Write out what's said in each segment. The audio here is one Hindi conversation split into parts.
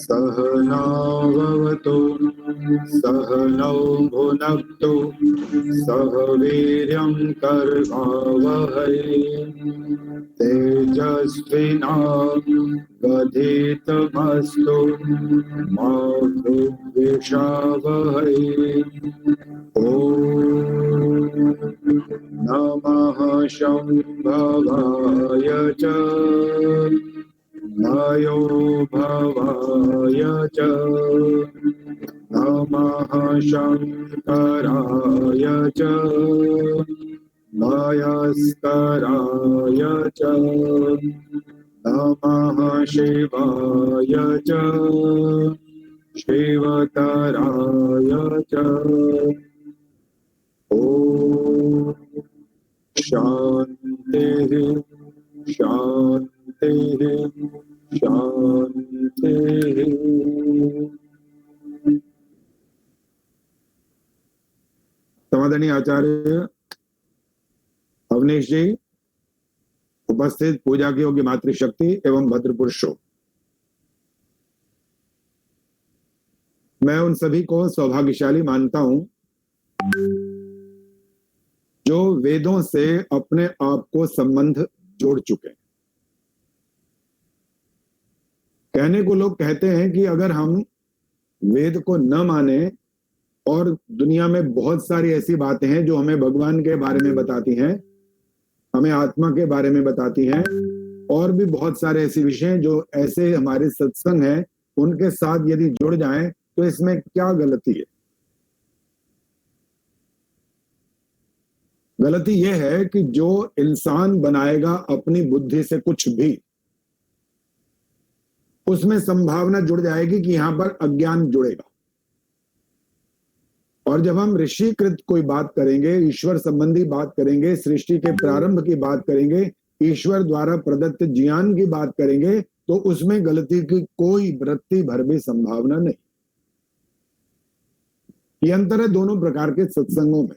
सहनाववतु सहनौ भुनक्तु सह वीर्यं कर्वावहै तेजस्विनावधीतमस्तु मा विद्विषावहै। ॐ नमः शम्भवाय च वायो भवाय च नमः शङ्कराय च वायस्कराय च नमः शिवाय च शिवतराय च। ॐ शान्तिः शान्तिः शान्तिः। समादरणीय आचार्य अवनीश जी, उपस्थित पूजा की योग्य मातृशक्ति एवं भद्र पुरुषों, मैं उन सभी को सौभाग्यशाली मानता हूं जो वेदों से अपने आप को संबंध जोड़ चुके हैं। कहने को लोग कहते हैं कि अगर हम वेद को न माने और दुनिया में बहुत सारी ऐसी बातें हैं जो हमें भगवान के बारे में बताती हैं, हमें आत्मा के बारे में बताती हैं, और भी बहुत सारे ऐसे विषय जो ऐसे हमारे सत्संग हैं उनके साथ यदि जुड़ जाएं तो इसमें क्या गलती है? गलती यह है कि जो इंसान बनाएगा अपनी बुद्धि से कुछ भी, उसमें संभावना जुड़ जाएगी कि यहां पर अज्ञान जुड़ेगा। और जब हम ऋषिकृत कोई बात करेंगे, ईश्वर संबंधी बात करेंगे, सृष्टि के प्रारंभ की बात करेंगे, ईश्वर द्वारा प्रदत्त ज्ञान की बात करेंगे, तो उसमें गलती की कोई वृत्ति भर भी संभावना नहीं। ये अंतर है दोनों प्रकार के सत्संगों में।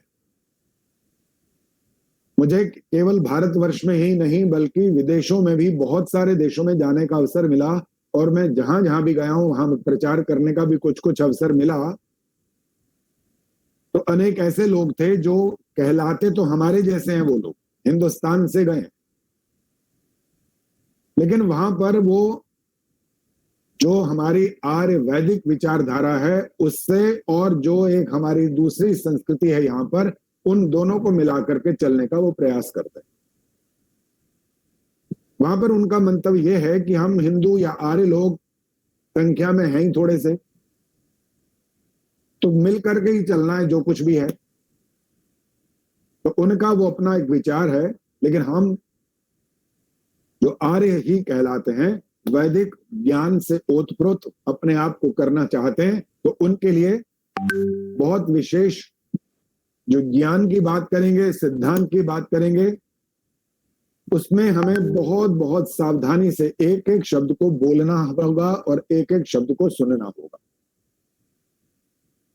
मुझे केवल भारतवर्ष में ही नहीं बल्कि विदेशों में भी बहुत सारे देशों में जाने का अवसर मिला, और मैं जहां जहां भी गया हूं वहां प्रचार करने का भी कुछ कुछ अवसर मिला। तो अनेक ऐसे लोग थे जो कहलाते तो हमारे जैसे हैं, वो लोग हिंदुस्तान से गए, लेकिन वहां पर वो जो हमारी आर्य वैदिक विचारधारा है उससे और जो एक हमारी दूसरी संस्कृति है यहाँ पर, उन दोनों को मिलाकर के चलने का वो प्रयास करते हैं। वहां पर उनका मंतव्य यह है कि हम हिंदू या आर्य लोग संख्या में हैं ही थोड़े से, तो मिल करके ही चलना है जो कुछ भी है। तो उनका वो अपना एक विचार है, लेकिन हम जो आर्य ही कहलाते हैं, वैदिक ज्ञान से ओतप्रोत अपने आप को करना चाहते हैं, तो उनके लिए बहुत विशेष जो ज्ञान की बात करेंगे, सिद्धांत की बात करेंगे, उसमें हमें बहुत बहुत सावधानी से एक एक शब्द को बोलना होगा और एक एक शब्द को सुनना होगा।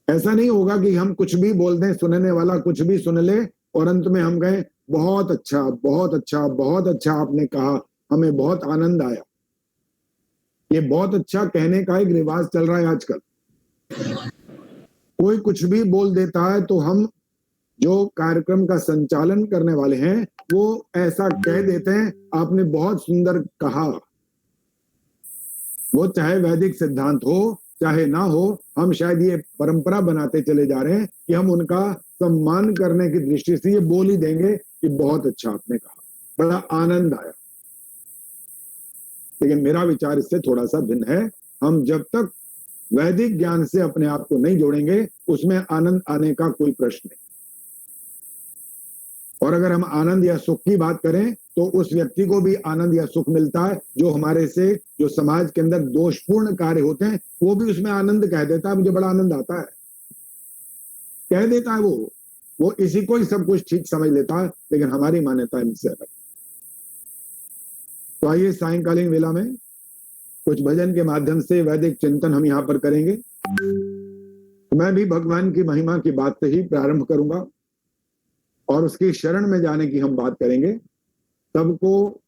ऐसा नहीं होगा कि हम कुछ भी बोल दें, सुनने वाला कुछ भी सुन ले और अंत में हम कहें बहुत अच्छा बहुत अच्छा बहुत अच्छा आपने कहा, हमें बहुत आनंद आया। ये बहुत अच्छा कहने का एक रिवाज चल रहा है आजकल। कोई कुछ भी बोल देता है तो हम जो कार्यक्रम का संचालन करने वाले हैं वो ऐसा कह देते हैं, आपने बहुत सुंदर कहा। वो चाहे वैदिक सिद्धांत हो चाहे ना हो, हम शायद ये परंपरा बनाते चले जा रहे हैं कि हम उनका सम्मान करने की दृष्टि से ये बोल ही देंगे कि बहुत अच्छा आपने कहा, बड़ा आनंद आया। लेकिन मेरा विचार इससे थोड़ा सा भिन्न है। हम जब तक वैदिक ज्ञान से अपने आप को नहीं जोड़ेंगे, उसमें आनंद आने का कोई प्रश्न नहीं। और अगर हम आनंद या सुख की बात करें तो उस व्यक्ति को भी आनंद या सुख मिलता है जो हमारे से जो समाज के अंदर दोषपूर्ण कार्य होते हैं, वो भी उसमें आनंद कह देता है, मुझे बड़ा आनंद आता है, कह देता है। वो इसी को ही सब कुछ ठीक समझ लेता है, लेकिन हमारी मान्यता इनसे अलग। तो आइए सायंकालीन वेला में कुछ भजन के माध्यम से वैदिक चिंतन हम यहाँ पर करेंगे। मैं भी भगवान की महिमा की बात से ही प्रारंभ करूंगा और उसकी शरण में जाने की हम बात करेंगे। सबको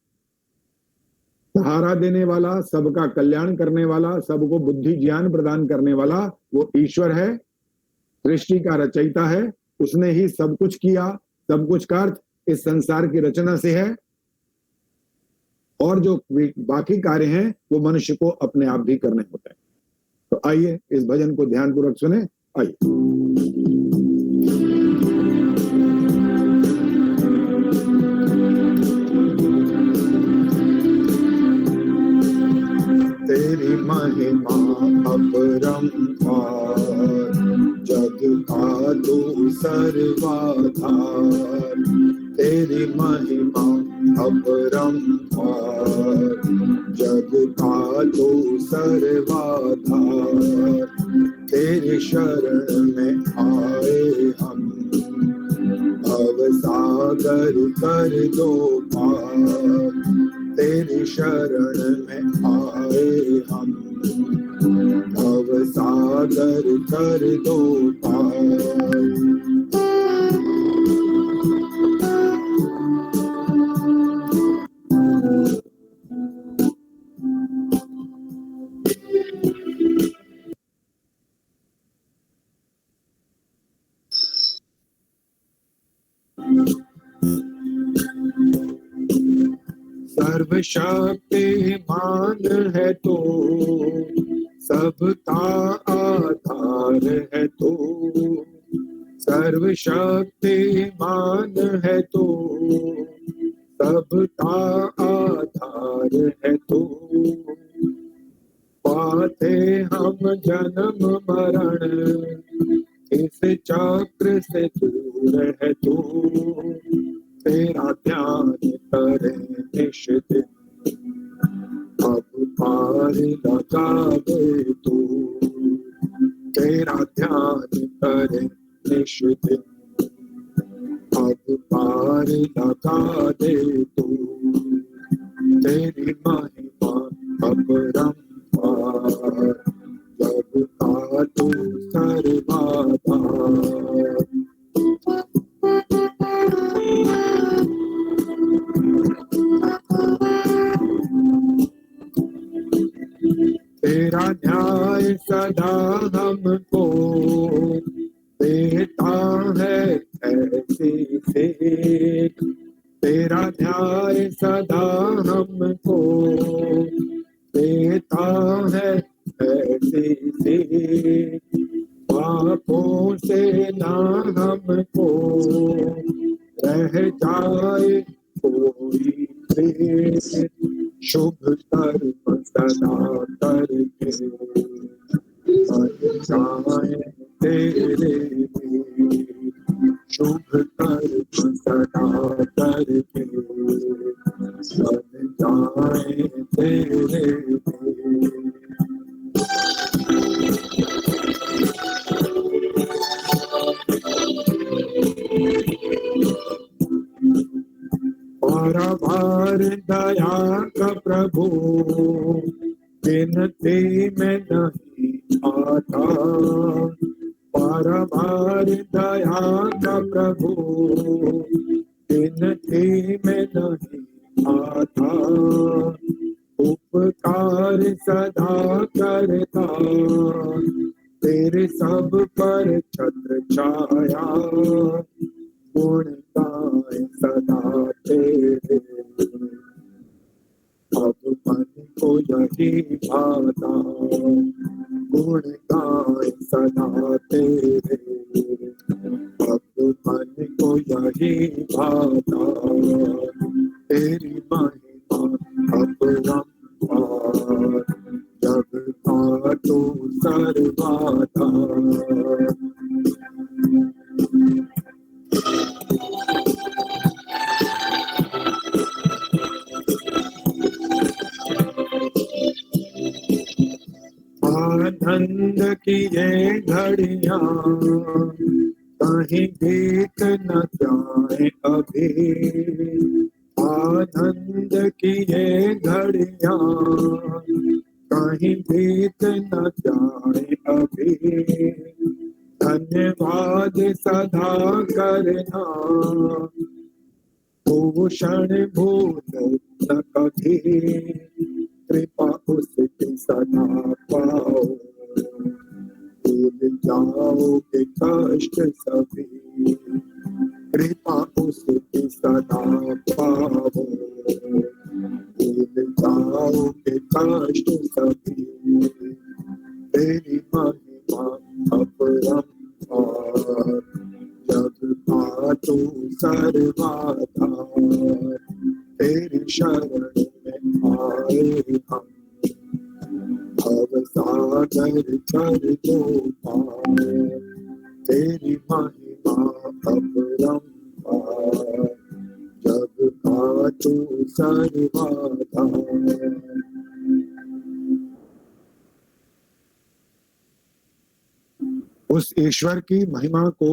सहारा देने वाला, सबका कल्याण करने वाला, सबको बुद्धि ज्ञान प्रदान करने वाला वो ईश्वर है, सृष्टि का रचयिता है। उसने ही सब कुछ किया। सब कुछ का अर्थ इस संसार की रचना से है, और जो बाकी कार्य हैं वो मनुष्य को अपने आप भी करने होते हैं। तो आइए इस भजन को ध्यानपूर्वक सुने। आइए। तेरी महिमा अपरंपार, जग का तू सर्वाधार। तेरी महिमा अपरंपार, जग का तू सर्वाधार। तेरी शरण में आए हम, भव सागर कर दो पार। तेरी शरण में आए हम, भव सागर कर दो पार। सर्वशक्तिमान है तो, सबका आधार है तो। सर्वशक्तिमान है तो, सबका आधार है तो। पाते हम जन्म मरण, इस चक्र से दूर है तो। तेरा ध्यान करें निश दिन, अब पार लगा दे तू। तेरा ध्यान करें निश दिन, अब पार लगा दे तू। तेरी महिमा अपरंपार, जग का तू सर्वाधार। तेरा न्याय सदा हमको देता है ऐसी सीख। तेरा न्याय सदा हमको देता है ऐसी सीख। पापों से ना हमको रह जाए कोई प्रेत। शुभ कर्म सदा करके जाए तेरे। शुभ कर्म सदा करके जाए तेरे। भार दया का प्रभु, गिनती में नहीं आता। भार दया का प्रभु, गिनती में नहीं आता। उपकार सदा करता, तेरे सब पर छत्र छाया। गुण गाए सदा तेरे, अब मन को यही भाता। गुण गाए सदा तेरे, अब मन को यही भाता। तेरी महिमा अपरंपार, जग का तू सर्वाधार। आनंद की ये घड़ियां कहीं बीत न जाए अभी। आनंद की ये घड़ियां कहीं बीत न जाए अभी। धन्यवाद सदा करना, भूषण भूल न कभी। कृपा उसकी सदा पाओ, भूल जाओगे कष्ट सभी, कृपा उसकी सदा पाओ, भूल जाओगे कष्ट सभी, तेरी महिमा अपरंपार, जग का तू सर्वाधार, तेरी शरण में आए हम, भव सागर कर दो पार, तेरी महिमा अपरंपार, जग का तू सर्वाधार। उस ईश्वर की महिमा को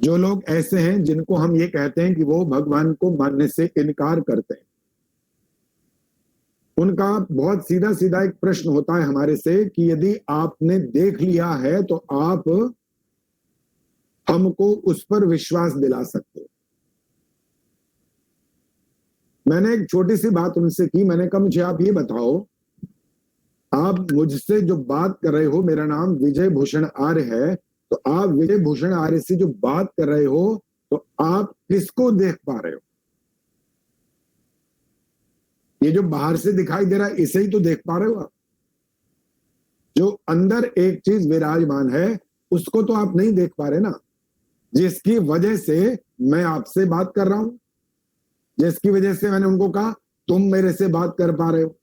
जो लोग ऐसे हैं जिनको हम ये कहते हैं कि वो भगवान को मानने से इनकार करते हैं, उनका बहुत सीधा सीधा एक प्रश्न होता है हमारे से कि यदि आपने देख लिया है तो आप हमको उस पर विश्वास दिला सकते हो। मैंने एक छोटी सी बात उनसे की, मैंने कहा मुझे आप ये बताओ, आप मुझसे जो बात कर रहे हो, मेरा नाम विजय भूषण आर्य है, तो आप विजय भूषण आर्य से जो बात कर रहे हो तो आप किसको देख पा रहे हो? ये जो बाहर से दिखाई दे रहा है इसे ही तो देख पा रहे हो आप। जो अंदर एक चीज विराजमान है उसको तो आप नहीं देख पा रहे ना, जिसकी वजह से मैं आपसे बात कर रहा हूं, जिसकी वजह से मैंने उनको कहा तुम मेरे से बात कर पा रहे हो।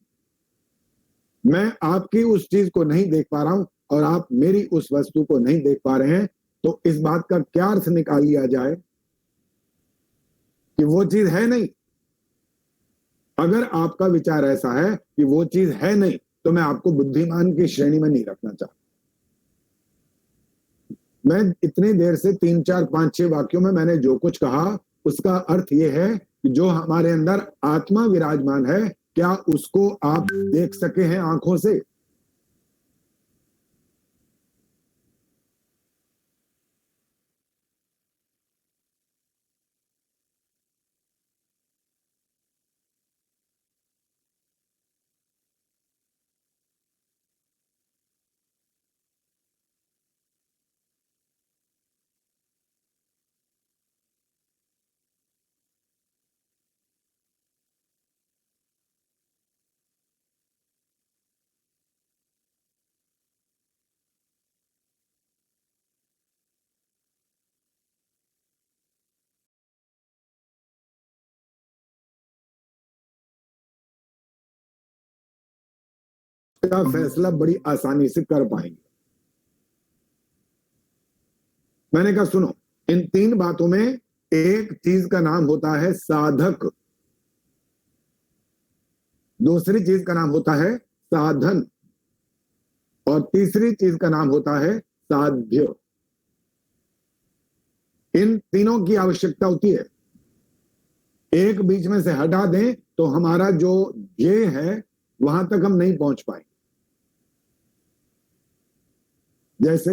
मैं आपकी उस चीज को नहीं देख पा रहा हूं और आप मेरी उस वस्तु को नहीं देख पा रहे हैं, तो इस बात का क्या अर्थ निकाल लिया जाए कि वो चीज है नहीं। अगर आपका विचार ऐसा है कि वो चीज है नहीं तो मैं आपको बुद्धिमान की श्रेणी में नहीं रखना चाहता। मैं इतनी देर से 3, 4, 5, 6 वाक्यों में मैंने जो कुछ कहा उसका अर्थ यह है कि जो हमारे अंदर आत्मा विराजमान है, क्या उसको आप देख सके हैं आंखों से? का फैसला बड़ी आसानी से कर पाएंगे। मैंने कहा सुनो, इन 3 बातों में एक चीज का नाम होता है साधक, दूसरी चीज का नाम होता है साधन और तीसरी चीज का नाम होता है साध्य। इन तीनों की आवश्यकता होती है। एक बीच में से हटा दें तो हमारा जो ये है वहां तक हम नहीं पहुंच पाएंगे। जैसे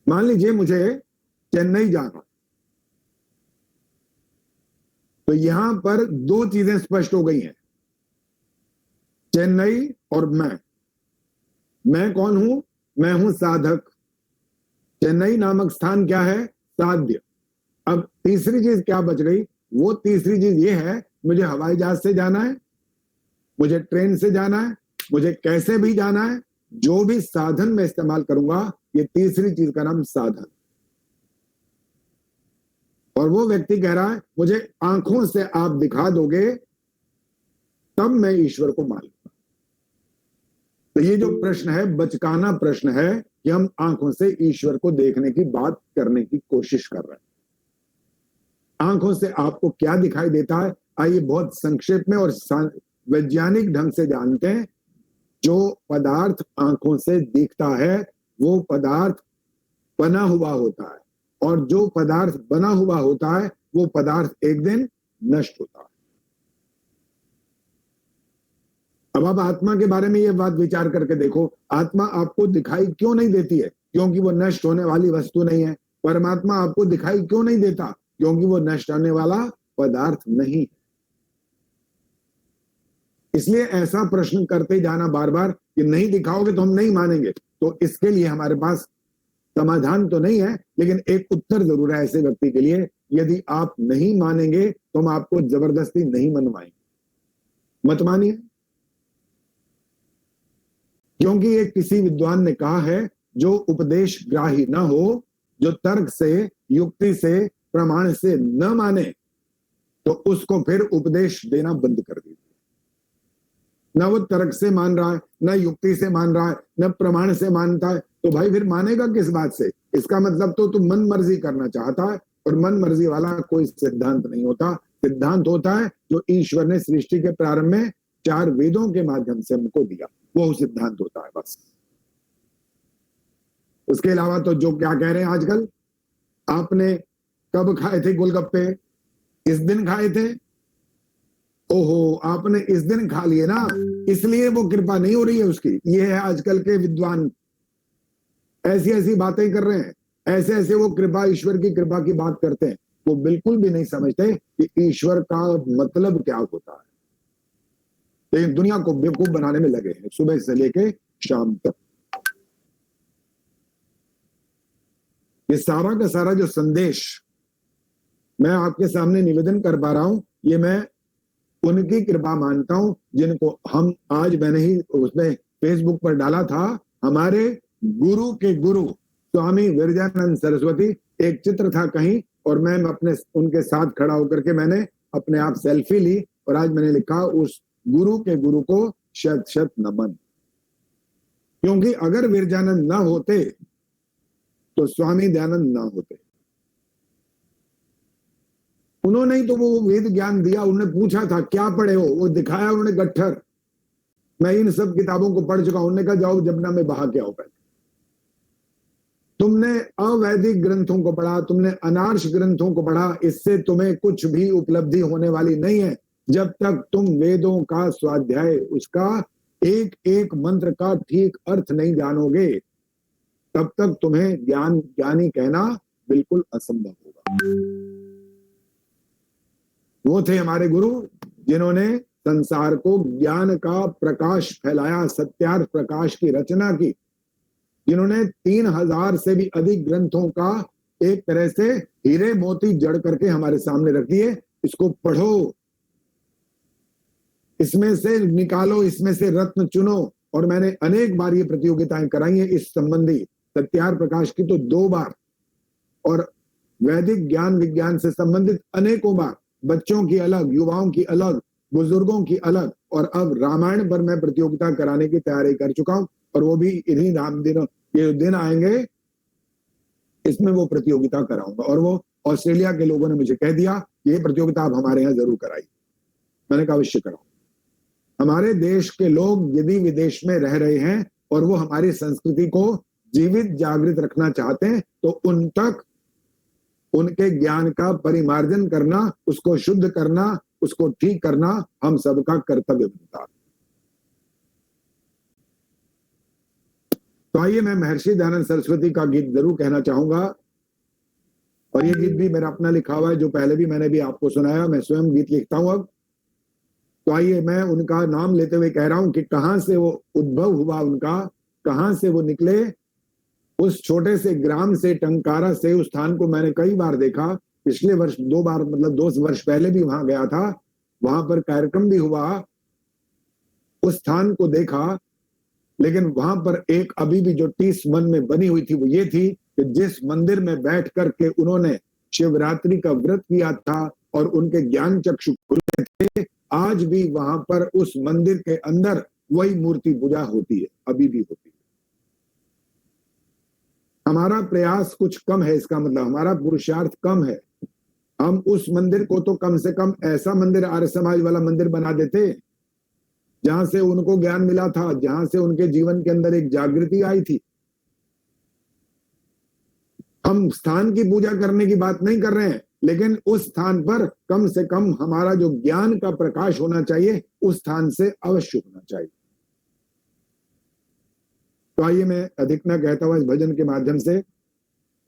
मान लीजिए मुझे चेन्नई जाना, तो यहां पर 2 चीजें स्पष्ट हो गई हैं, चेन्नई और मैं कौन हूं? मैं हूं साधक। चेन्नई नामक स्थान क्या है? साध्य। अब तीसरी चीज क्या बच गई? वो तीसरी चीज ये है, मुझे हवाई जहाज से जाना है, मुझे ट्रेन से जाना है, मुझे कैसे भी जाना है, जो भी साधन मैं इस्तेमाल करूंगा, ये तीसरी चीज का नाम साधन। और वो व्यक्ति कह रहा है मुझे आंखों से आप दिखा दोगे तब मैं ईश्वर को मान लूंगा। तो ये जो प्रश्न है बचकाना प्रश्न है कि हम आंखों से ईश्वर को देखने की बात करने की कोशिश कर रहे हैं। आंखों से आपको क्या दिखाई देता है? आइए बहुत संक्षेप में और वैज्ञानिक ढंग से जानते हैं। जो पदार्थ आंखों से दिखता है वो पदार्थ बना हुआ होता है, और जो पदार्थ बना हुआ होता है वो पदार्थ एक दिन नष्ट होता है। अब आप आत्मा के बारे में ये बात विचार करके देखो, आत्मा आपको दिखाई क्यों नहीं देती है? क्योंकि वो नष्ट होने वाली वस्तु नहीं है। परमात्मा आपको दिखाई क्यों नहीं देता? क्योंकि वो नष्ट होने वाला पदार्थ नहीं। इसलिए ऐसा प्रश्न करते जाना बार बार कि नहीं दिखाओगे तो हम नहीं मानेंगे, तो इसके लिए हमारे पास समाधान तो नहीं है, लेकिन एक उत्तर जरूर है ऐसे व्यक्ति के लिए। यदि आप नहीं मानेंगे तो हम आपको जबरदस्ती नहीं मनवाएंगे, मत मानिए। क्योंकि एक किसी विद्वान ने कहा है, जो उपदेश ग्राही न हो, जो तर्क से, युक्ति से, प्रमाण से न माने, तो उसको फिर उपदेश देना बंद कर दीजिए। न वो तर्क से मान रहा है, न युक्ति से मान रहा है, न प्रमाण से मानता है, तो भाई फिर मानेगा किस बात से? इसका मतलब तो तुम मन मर्जी करना चाहता है, और मन मर्जी वाला कोई सिद्धांत नहीं होता। सिद्धांत होता है जो ईश्वर ने सृष्टि के प्रारंभ में 4 वेदों के माध्यम से हमको दिया, वो सिद्धांत होता है बस। उसके अलावा तो जो क्या कह रहे हैं आजकल, आपने कब खाए थे गोलगप्पे? इस दिन खाए थे? ओहो, आपने इस दिन खा लिए ना, इसलिए वो कृपा नहीं हो रही है उसकी। ये है आजकल के विद्वान, ऐसी ऐसी बातें कर रहे हैं, ऐसे ऐसे वो कृपा, ईश्वर की कृपा की बात करते हैं। वो बिल्कुल भी नहीं समझते कि ईश्वर का मतलब क्या होता है। लेकिन दुनिया को बेवकूफ बनाने में लगे हैं सुबह से लेके शाम तक। ये सारा का सारा जो संदेश मैं आपके सामने निवेदन कर पा रहा हूं, ये मैं उनकी कृपा मानता हूं जिनको हम, आज मैंने ही उसमें फेसबुक पर डाला था, हमारे गुरु के गुरु स्वामी विरजानंद सरस्वती, एक चित्र था कहीं, और मैं अपने उनके साथ खड़ा होकर के मैंने अपने आप सेल्फी ली, और आज मैंने लिखा, उस गुरु के गुरु को शत शत नमन। क्योंकि अगर विरजानंद ना होते तो स्वामी दयानंद ना होते। उन्होंने ही तो वो वेद ज्ञान दिया। उन्होंने पूछा था क्या पढ़े हो, वो दिखाया उन्होंने गट्ठर। मैं इन सब किताबों को पढ़ चुका हूं। उन्होंने कहा जाओ जमुना में बहा के आओ पहले। तुमने अवैदिक ग्रंथों को पढ़ा, तुमने अनार्ष ग्रंथों को पढ़ा, इससे तुम्हें कुछ भी उपलब्धि होने वाली नहीं है। जब तक तुम वेदों का स्वाध्याय, उसका एक एक मंत्र का ठीक अर्थ नहीं जानोगे, तब तक तुम्हें ज्ञानी कहना बिल्कुल असंभव होगा। वो थे हमारे गुरु जिन्होंने संसार को ज्ञान का प्रकाश फैलाया, सत्यार्थ प्रकाश की रचना की, जिन्होंने 3000 से भी अधिक ग्रंथों का एक तरह से हीरे मोती जड़ करके हमारे सामने रख दिए। इसको पढ़ो, इसमें से निकालो, इसमें से रत्न चुनो। और मैंने अनेक बार ये प्रतियोगिताएं कराई हैं इस संबंधी, सत्यार्थ प्रकाश की तो 2 बार, और वैदिक ज्ञान विज्ञान से संबंधित अनेकों बार, बच्चों की अलग, युवाओं की अलग, बुजुर्गों की अलग, और अब रामायण पर मैं प्रतियोगिता कराने की तैयारी कर चुका हूं। और वो भी इन्हीं राम दिनों, ये दिन आएंगे, इसमें वो प्रतियोगिता कराऊंगा। और वो ऑस्ट्रेलिया के लोगों ने मुझे कह दिया ये प्रतियोगिता आप हमारे यहाँ जरूर कराइए। मैंने कहा अवश्य कराऊं। हमारे देश के लोग यदि विदेश में रह रहे हैं और वो हमारी संस्कृति को जीवित जागृत रखना चाहते हैं, तो उन तक उनके ज्ञान का परिमार्जन करना, उसको शुद्ध करना, उसको ठीक करना हम सबका कर्तव्य बनता है। तो आइए, मैं महर्षि दयानंद सरस्वती का गीत जरूर कहना चाहूंगा, और ये गीत भी मेरा अपना लिखा हुआ है, जो पहले भी मैंने भी आपको सुनाया। मैं स्वयं गीत लिखता हूं अब। तो आइए, मैं उनका नाम लेते हुए कह रहा हूं कि कहां से वो उद्भव हुआ उनका, कहां से वो निकले। उस छोटे से ग्राम से, टंकारा से, उस स्थान को मैंने कई बार देखा। पिछले वर्ष 2 बार, मतलब 2 वर्ष पहले भी वहां गया था, वहां पर कार्यक्रम भी हुआ, उस स्थान को देखा। लेकिन वहां पर एक अभी भी जो टीस मन में बनी हुई थी, वो ये थी कि जिस मंदिर में बैठ करके उन्होंने शिवरात्रि का व्रत किया था और उनके ज्ञान चक्षु खुले थे, आज भी वहां पर उस मंदिर के अंदर वही मूर्ति पूजा होती है, अभी भी होती है। हमारा प्रयास कुछ कम है, इसका मतलब हमारा पुरुषार्थ कम है। हम उस मंदिर को तो कम से कम ऐसा मंदिर, आर्य समाज वाला मंदिर बना देते जहां से उनको ज्ञान मिला था, जहां से उनके जीवन के अंदर एक जागृति आई थी। हम स्थान की पूजा करने की बात नहीं कर रहे हैं, लेकिन उस स्थान पर कम से कम हमारा जो ज्ञान का प्रकाश होना चाहिए, उस स्थान से अवश्य होना चाहिए। तो आइए, मैं अधिक न कहता हुआ इस भजन के माध्यम से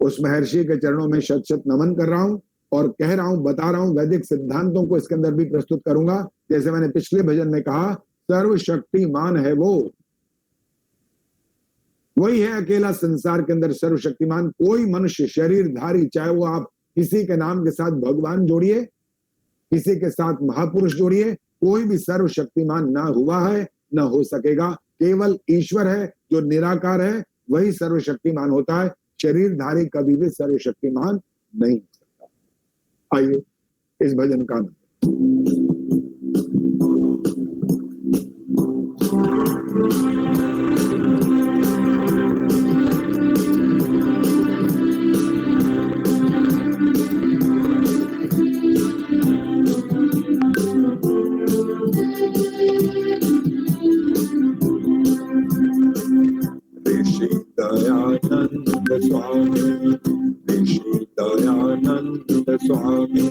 उस महर्षि के चरणों में शत शत नमन कर रहा हूं, और कह रहा हूं, बता रहा हूं, वैदिक सिद्धांतों को इसके अंदर भी प्रस्तुत करूंगा। जैसे मैंने पिछले भजन में कहा, सर्वशक्तिमान है वो, वही है अकेला संसार के अंदर सर्वशक्तिमान। कोई मनुष्य शरीरधारी, चाहे वो आप किसी के नाम के साथ भगवान जोड़िए, किसी के साथ महापुरुष जोड़िए, कोई भी सर्वशक्तिमान ना हुआ है, ना हो सकेगा। केवल ईश्वर है जो निराकार है, वही सर्वशक्तिमान होता है। शरीरधारी कभी भी सर्वशक्तिमान नहीं हो सकता। आइए इस भजन का दयानंद स्वामी, ऋषि दयानंद स्वामी,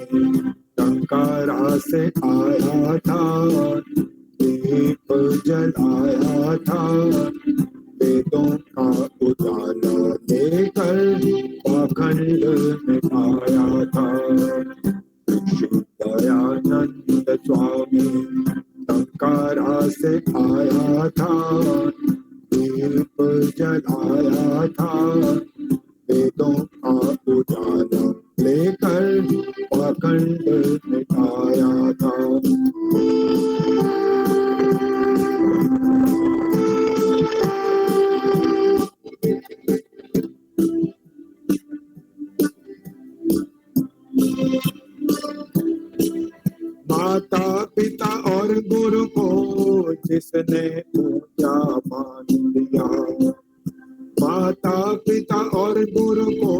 टंकारा से आया था, दीप जलाया था, वेदों का उजाला लेकर पाखंड मिटाया था। ऋषि दयानंद स्वामी टंकारा से आया था, दीप जलाया था, वेदों का उजाला लेकर पाखंड मिटाया था। माता पिता और गुरु को जिसने ऊंचा मान लिया, माता पिता और गुरु को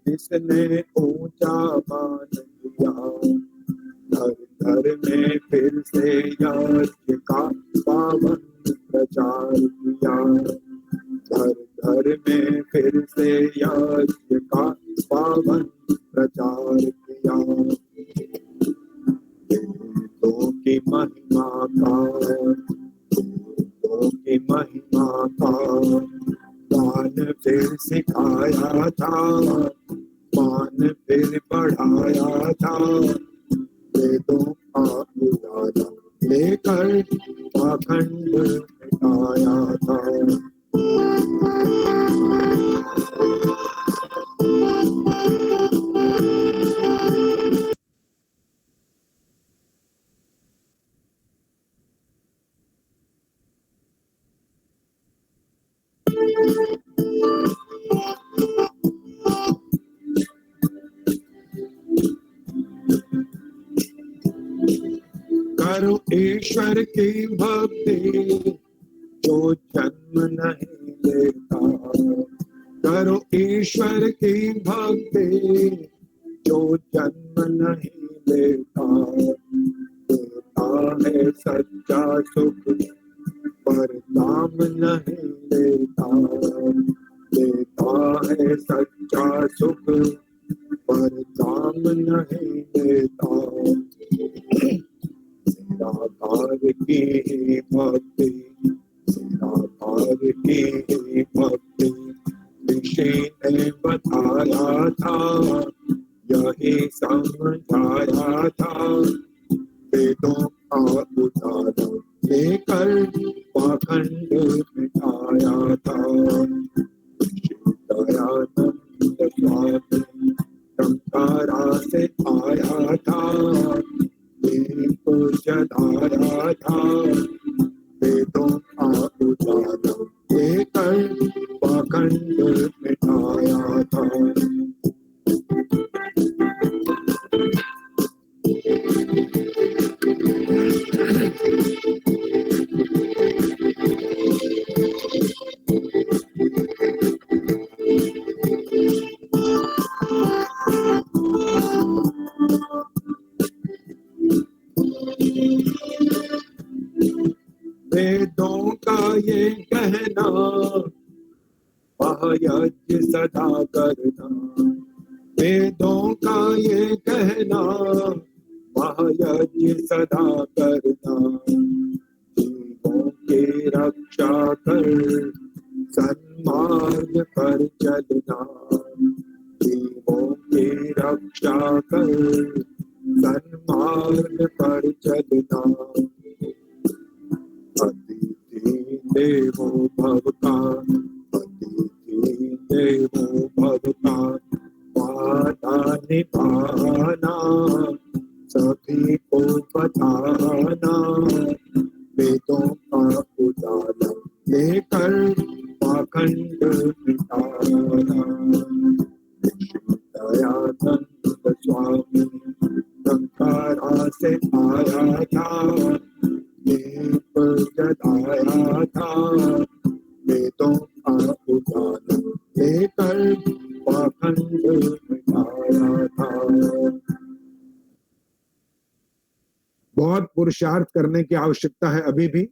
जिसने ऊंचा मान लिया, घर घर में फिर से यज्ञ का पावन प्रचार किया, घर घर में फिर से यज्ञ का पावन प्रचार किया। वेदों की महिमा का, वेदों की महिमा का मान फिर सिखाया था, मान फिर बढ़ाया था, वेदों का उजाला लेकर पाखंड मिटाया था। करो ईश्वर की भक्ति जो जन्म नहीं लेता, करो ईश्वर की भक्ति जो जन्म नहीं लेता, देता है सच्चा सुख पर दाम नहीं लेता, देता है सच्चा सुख पर दाम नहीं लेता। निराकार की भक्ति, निराकार की भक्ति ऋषि ने बताया था, यही समझाया था, वेदों का उजाला लेकर पाखंड मिटाया था। दयानंद स्वामी टंकारा से आया था, दीप जलाया था, वेदों का उजाला लेकर पाखंड मिटाया था। वेदों का ये कहना, महायज्ञ सदा करना, वेदों का ये कहना, महायज्ञ सदा करना, जीवों की रक्षा कर सन्मार्ग पर चलना, जीवों की रक्षा कर, सन्मार्ग पर चलना। अतिथि देवो भव का, अतिथि देवो भव का, वादा निभाना, सभी को बताना, वेदों का उजाला लेकर पाखंड मिटाना। दयानंद स्वामी संकारा से आया था, दीप जलाया था, वेदों का उजाला लेकर पाखंड मिटाया था। बहुत पुरुषार्थ करने की आवश्यकता है अभी भी।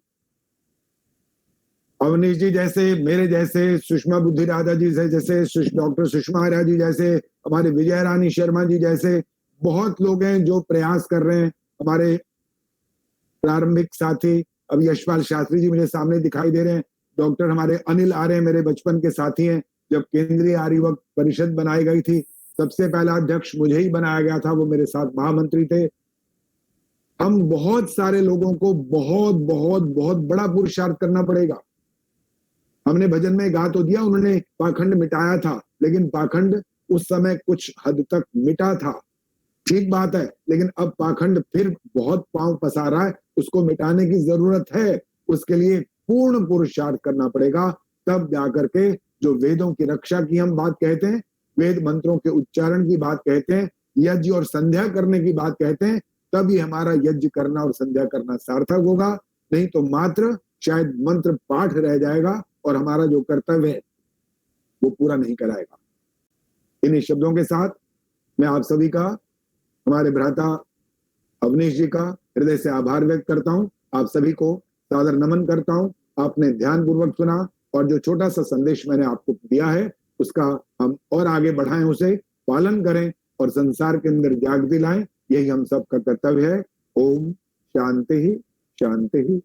अवनीश जी जैसे, मेरे जैसे, सुषमा बुद्धि राधा जी से जैसे, डॉक्टर सुषमा आर्या जी जैसे, हमारे विजय रानी शर्मा जी जैसे बहुत लोग हैं जो प्रयास कर रहे हैं। हमारे प्रारंभिक साथी अब यशपाल शास्त्री जी मुझे सामने दिखाई दे रहे हैं। डॉक्टर हमारे अनिल आर्य मेरे बचपन के साथी हैं। जब केंद्रीय आर्यवक परिषद बनाई गई थी, सबसे पहला अध्यक्ष मुझे ही बनाया गया था, वो मेरे साथ महामंत्री थे। हम बहुत सारे लोगों को बहुत बहुत बहुत बड़ा पुरुषार्थ करना पड़ेगा। हमने भजन में गा तो दिया, उन्होंने पाखंड मिटाया था, लेकिन पाखंड उस समय कुछ हद तक मिटा था, ठीक बात है, लेकिन अब पाखंड फिर बहुत पांव पसार रहा है, उसको मिटाने की जरूरत है। उसके लिए पूर्ण पुरुषार्थ करना पड़ेगा, तब जाकर के जो वेदों की रक्षा की हम बात कहते हैं, वेद मंत्रों के उच्चारण की बात कहते हैं, यज्ञ और संध्या करने की बात कहते हैं, तभी हमारा यज्ञ करना और संध्या करना सार्थक होगा। नहीं तो मात्र शायद मंत्र पाठ रह जाएगा और हमारा जो कर्तव्य है वो पूरा नहीं कराएगा। इन्हीं शब्दों के साथ मैं आप सभी का, हमारे भ्राता अवनीश जी का हृदय से आभार व्यक्त करता हूं। आप सभी को सादर नमन करता हूं। आपने ध्यान पूर्वक सुना और जो छोटा सा संदेश मैंने आपको दिया है उसका हम और आगे बढ़ाएं, उसे पालन करें और संसार के अंदर जागृति लाएं। यही हम सबका कर्तव्य है। ओम शांति ही शांति ही